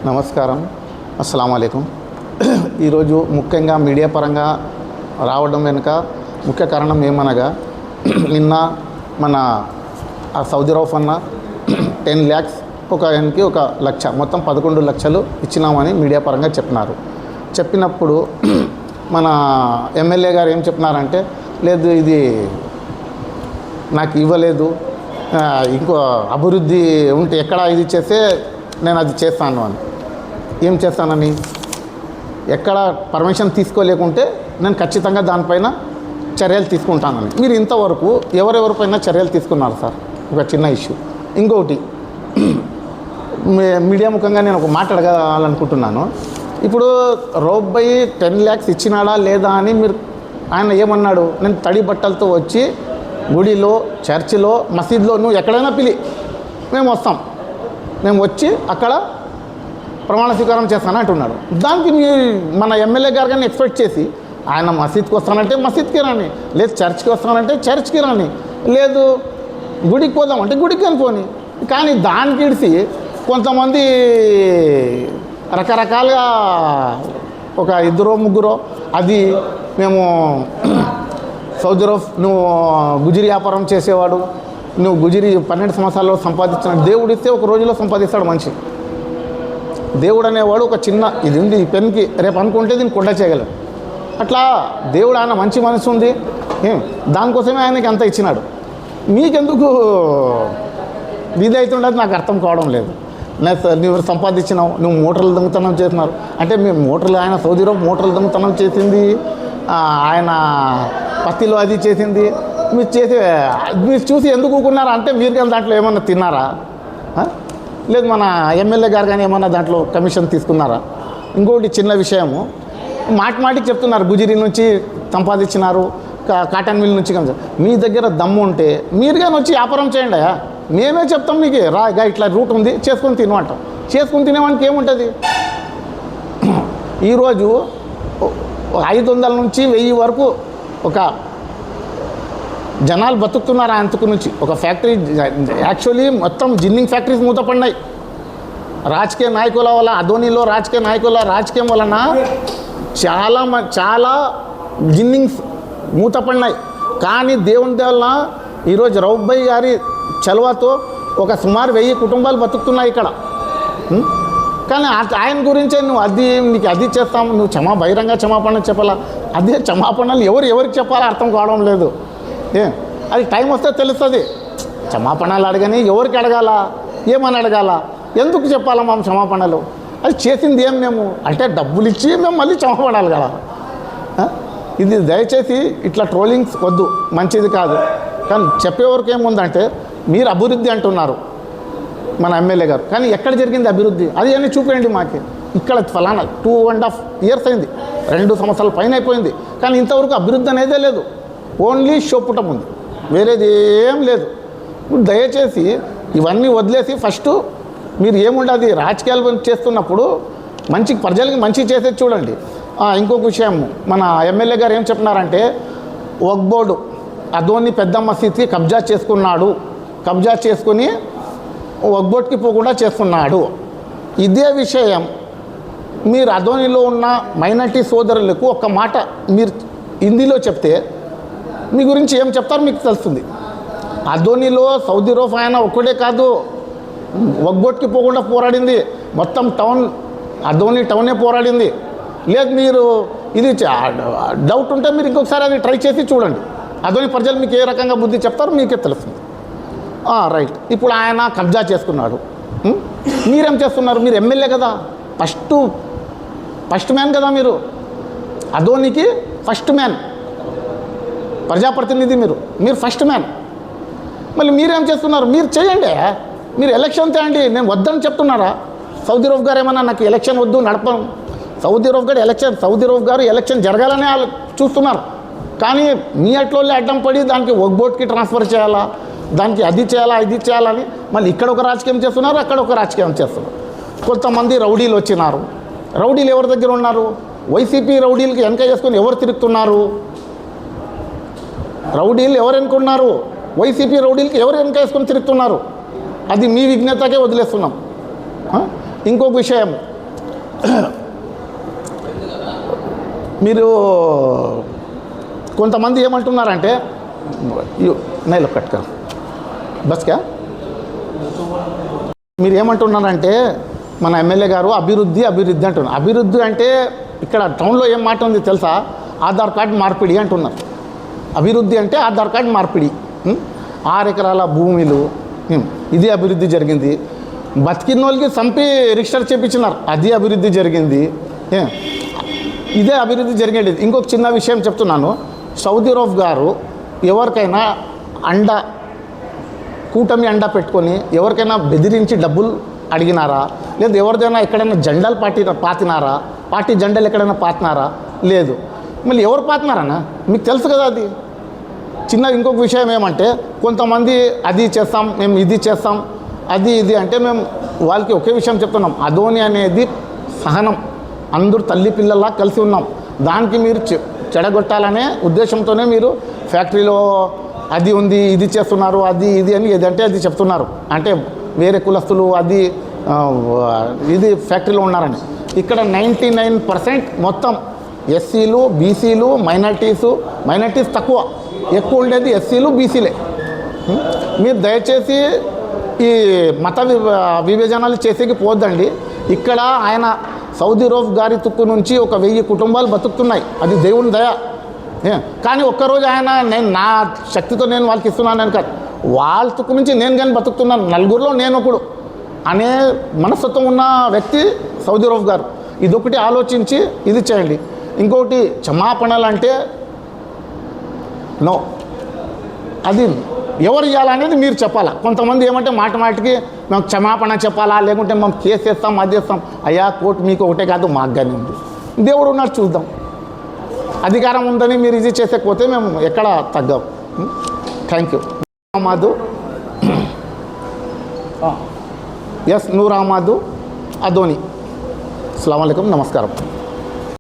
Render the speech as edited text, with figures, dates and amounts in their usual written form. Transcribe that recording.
నమస్కారం, అస్సలాము అలైకుం. ఈరోజు ముఖ్యంగా మీడియా పరంగా రావడం వెనుక ముఖ్య కారణం ఏమనగా, నిన్న మన సౌదీ రౌఫ్ అన్న 10 lakhs ఒక ఆయనకి 1 లక్ష, మొత్తం 11 లక్షలు ఇచ్చినామని మీడియా పరంగా చెప్పినప్పుడు మన ఎమ్మెల్యే గారు ఏం చెప్పినారంటే, లేదు ఇది నాకు ఇవ్వలేదు, ఇంకో అభివృద్ధి ఉంటే ఎక్కడ ఇది చేస్తే నేను అది చేస్తాను అని. ఏం చేస్తానని, ఎక్కడ పర్మిషన్ తీసుకోలేకుంటే నేను ఖచ్చితంగా దానిపైన చర్యలు తీసుకుంటానని. మీరు ఇంతవరకు ఎవరెవరిపైన చర్యలు తీసుకున్నారు సార్? ఒక చిన్న ఇష్యూ. ఇంకొకటి మీడియా ముఖంగా నేను ఒక మాట అడగాలనుకుంటున్నాను. ఇప్పుడు రౌఫ్ భాయ్ 10 lakhs ఇచ్చినాడా లేదా అని మీరు, ఆయన ఏమన్నాడు, నేను తడి బట్టలతో వచ్చి గుడిలో, చర్చిలో, మసీద్లో, నువ్వు ఎక్కడైనా పిలి, మేము వస్తాం, మేము వచ్చి అక్కడ ప్రమాణ స్వీకారం చేస్తాను అంటున్నాడు. దానికి మన ఎమ్మెల్యే గారు కానీ ఎక్స్పెక్ట్ చేసి, ఆయన మసీద్కి వస్తానంటే మసీద్కి రాని, లేదు చర్చ్కి వస్తానంటే చర్చ్కి రాని, లేదు గుడికి పోదామంటే గుడికి వెళ్ళిపోని. కానీ దానికి ఇడిసి కొంతమంది రకరకాలుగా ఒక 2-3 అది మేము సౌదీ రౌఫ్, నువ్వు గుజిరి వ్యాపారం చేసేవాడు, నువ్వు గుజిరి 12 సంవత్సరాల్లో సంపాదించిన, దేవుడు ఇస్తే ఒక రోజులో సంపాదిస్తాడు మనిషి. దేవుడు అనేవాడు ఒక చిన్న ఇది ఉంది, ఈ పెన్కి రేపు అనుకుంటే దీన్ని కొండ చేయగలడు. అట్లా దేవుడు, ఆయన మంచి మనసు ఉంది, దానికోసమే ఆయనకి అంత ఇచ్చినాడు. మీకెందుకు ఇది అవుతుండదు నాకు అర్థం కావడం లేదు. నువ్వు సంపాదించినావు, నువ్వు మోటార్లు దొంగతనం చేస్తున్నారు అంటే, మేము మోటార్లు, ఆయన సౌదీ రౌఫ్ మోటార్లు దొంగతనం చేసింది, ఆయన పత్తిలో అది చేసింది, మీరు చూసి ఎందుకు ఊకున్నారా అంటే, మీరు కానీ దాంట్లో ఏమన్నా తిన్నారా? లేదు మన ఎమ్మెల్యే గారు కానీ ఏమన్నా దాంట్లో కమిషన్ తీసుకున్నారా? ఇంకోటి చిన్న విషయము, మాటికి చెప్తున్నారు గుజిరి నుంచి సంపాదించినారు, కాటన్ మిల్ నుంచి. మీ దగ్గర దమ్ము ఉంటే మీరు కానీ వచ్చి వ్యాపారం చేయండి. మేమే చెప్తాం మీకు, రాగా ఇట్లా రూట్ ఉంది, చేసుకొని తినమంటాం. చేసుకొని తినేవానికి ఏముంటుంది? ఈరోజు 500 నుంచి 1000 వరకు ఒక జనాలు బతుకుతున్నారు అంతకు నుంచి. ఒక ఫ్యాక్టరీ, యాక్చువల్లీ మొత్తం జిన్నింగ్ ఫ్యాక్టరీస్ మూతపడినాయి రాజకీయ నాయకుల వల్ల. అదోనిలో రాజకీయ నాయకుల రాజకీయం వలన చాలా జిన్నింగ్స్ మూతపడినాయి. కానీ దేవుని వలన ఈరోజు రౌఫ్ భాయ్ గారి చలవతో ఒక సుమారు 1000 కుటుంబాలు బతుకుతున్నాయి ఇక్కడ. కానీ ఆయన గురించే నువ్వు నీకు అది చేస్తాము, నువ్వు బహిరంగ క్షమాపణ చెప్పాలా? అదే క్షమాపణలు ఎవరికి చెప్పాలో అర్థం కావడం లేదు. అది టైం వస్తే తెలుస్తుంది. క్షమాపణలు అడగని ఎవరికి అడగాల, ఏమని అడగాల, ఎందుకు చెప్పాలా మేము క్షమాపణలు? అది చేసింది ఏం మేము అంటే, డబ్బులు ఇచ్చి మేము మళ్ళీ క్షమాపణలు కదా. ఇది దయచేసి ఇట్లా ట్రోలింగ్స్ వద్దు, మంచిది కాదు. కానీ చెప్పేవరకు ఏముందంటే, మీరు అభివృద్ధి అంటున్నారు మన ఎమ్మెల్యే గారు, కానీ ఎక్కడ జరిగింది అభివృద్ధి? అది అన్నీ చూపేయండి మాకు. ఇక్కడ ఫలానా 2.5 years అయింది, 2 సంవత్సరాల పైన అయిపోయింది, కానీ ఇంతవరకు అభివృద్ధి అనేదే లేదు. ఓన్లీ షోపుటం ఉంది, వేరేది ఏం లేదు. దయచేసి ఇవన్నీ వదిలేసి ఫస్ట్ మీరు ఏముండదు, రాజకీయాలు చేస్తున్నప్పుడు ప్రజలకి మంచి చేసేది చూడండి. ఇంకొక విషయం, మన ఎమ్మెల్యే గారు ఏం చెప్తున్నారంటే, వక్ఫ్ బోర్డు అదోని పెద్ద మసీద్కి కబ్జా చేసుకున్నాడు, కబ్జా చేసుకుని వక్ఫ్ బోర్డుకి పోకుండా చేస్తున్నాడు. ఇదే విషయం మీరు అదోనిలో ఉన్న మైనారిటీ సోదరులకు ఒక మాట మీరు హిందీలో చెప్తే మీ గురించి ఏం చెప్తారో మీకు తెలుస్తుంది. అదోనిలో సౌదీ రౌఫ్ ఆయన ఒక్కడే కాదు, వక్ఫ్ బోర్డుకి పోకుండా పోరాడింది, మొత్తం అదోని టౌనే పోరాడింది. లేదు మీరు ఇది డౌట్ ఉంటే మీరు ఇంకొకసారి అది ట్రై చేసి చూడండి. అదోని ప్రజలు మీకు ఏ రకంగా బుద్ధి చెప్తారో మీకే తెలుస్తుంది. రైట్, ఇప్పుడు ఆయన కబ్జా చేసుకున్నాడు, మీరేం చేస్తున్నారు? మీరు ఎమ్మెల్యే కదా, ఫస్ట్ మ్యాన్ కదా మీరు, అదోనికి ఫస్ట్ మ్యాన్, ప్రజాప్రతినిధి మీరు ఫస్ట్ మ్యాన్. మళ్ళీ మీరేం చేస్తున్నారు? మీరు చేయండి, మీరు ఎలక్షన్ తేయండి. నేను వద్దని చెప్తున్నారా? సౌదీ రౌఫ్ గారు ఏమన్నా నాకు ఎలక్షన్ వద్దు నడపం, సౌదీ రౌఫ్ గారు ఎలక్షన్ జరగాలని చూస్తున్నారు. కానీ మీ అట్లోనే అడ్డం పడి దానికి వక్ఫ్ బోర్డుకి ట్రాన్స్ఫర్ చేయాలా, దానికి అది చేయాలా, ఇది చేయాలని మళ్ళీ ఇక్కడ ఒక రాజకీయం చేస్తున్నారు, అక్కడ ఒక రాజకీయం చేస్తున్నారు. కొంతమంది రౌడీలు వచ్చినారు. రౌడీలు ఎవరి దగ్గర ఉన్నారు? వైసీపీ రౌడీలకి వెనక చేసుకొని ఎవరు తిరుగుతున్నారు? రౌడీలు ఎవరు ఎన్నుకున్నారు? వైసీపీ రౌడీలకి ఎవరు వెనక వేసుకొని తిరుగుతున్నారు? అది మీ విజ్ఞతకే వదిలేస్తున్నాం. ఇంకొక విషయం, మీరు కొంతమంది ఏమంటున్నారంటే నైలో కట్క బస్కా మీరు ఏమంటున్నారంటే మన ఎమ్మెల్యే గారు అభివృద్ధి అంటున్నారు. అభివృద్ధి అంటే ఇక్కడ టౌన్లో ఏం మాట ఉంది తెలుసా? ఆధార్ కార్డు మార్పిడి అంటున్నారు. అభివృద్ధి అంటే ఆధార్ కార్డు మార్పిడి. 6 ఎకరాల భూమిలు, ఇది అభివృద్ధి జరిగింది. బతికిన వాళ్ళకి చంపి రిజిస్టర్ చేయించినారు, అది అభివృద్ధి జరిగింది. ఇదే అభివృద్ధి జరిగేది. ఇంకొక చిన్న విషయం చెప్తున్నాను. సౌదీ అరబ్ గారు ఎవరికైనా కూటమి అండ పెట్టుకొని ఎవరికైనా బెదిరించి డబ్బులు అడిగినారా? లేదు ఎవరిదైనా ఎక్కడైనా జెండాలు పాతినారా? పార్టీ జెండాలు ఎక్కడైనా పాతినారా? లేదు. మళ్ళీ ఎవరు పాతినారన్నా మీకు తెలుసు కదా. అది చిన్న ఇంకొక విషయం ఏమంటే కొంతమంది అది చేస్తాం, మేము ఇది చేస్తాం, అది ఇది అంటే మేము వాళ్ళకి ఒకే విషయం చెప్తున్నాం. అదోని అనేది సహనం, అందరూ తల్లి పిల్లల్లా కలిసి ఉన్నాం. దానికి మీరు చెడగొట్టాలనే ఉద్దేశంతోనే మీరు ఫ్యాక్టరీలో అది ఉంది, ఇది చేస్తున్నారు, అది ఇది అని ఏదంటే అది చెప్తున్నారు. అంటే వేరే కులస్తులు అది ఇది ఫ్యాక్టరీలో ఉన్నారని. ఇక్కడ 99% మొత్తం ఎస్సీలు, బీసీలు, మైనార్టీస్ తక్కువ, ఎక్కువ ఉండేది ఎస్సీలు, బీసీలే. మీరు దయచేసి ఈ మత విభజనాలు చేసేకి పోద్దండి. ఇక్కడ ఆయన సౌదీ అరబ్ గారి తుక్కు నుంచి 1000 కుటుంబాలు బతుకుతున్నాయి, అది దేవుని దయ. కానీ ఒక్కరోజు ఆయన నా శక్తితో నేను వాళ్ళకి ఇస్తున్నాను కాదు, వాళ్ళ తుక్కు నుంచి నేను కానీ బతుకుతున్నాను, నలుగురిలో నేను ఒకడు అనే మనస్తత్వం ఉన్న వ్యక్తి సౌదీ అరబ్ గారు. ఇదొకటి ఆలోచించి ఇది చేయండి. ఇంకొకటి క్షమాపణలు అంటే నో, అది ఎవరు ఇవ్వాలనేది మీరు చెప్పాలా. కొంతమంది ఏమంటే మాటికి మేము క్షమాపణ చెప్పాలా, లేకుంటే మేము కేసు వేస్తాం, అది చేస్తాం. అయ్యా కోర్టు మీకు ఒకటే కాదు, మాకు కానీ ఉంది. దేవుడు ఉన్నాడు, చూద్దాం. అధికారం ఉందని మీరు ఇది చేసేకపోతే మేము ఎక్కడ తగ్గాం. Thank you. Ahmed, S Noor Ahmed Adoni. అస్సలాము అలైకుం, నమస్కారం.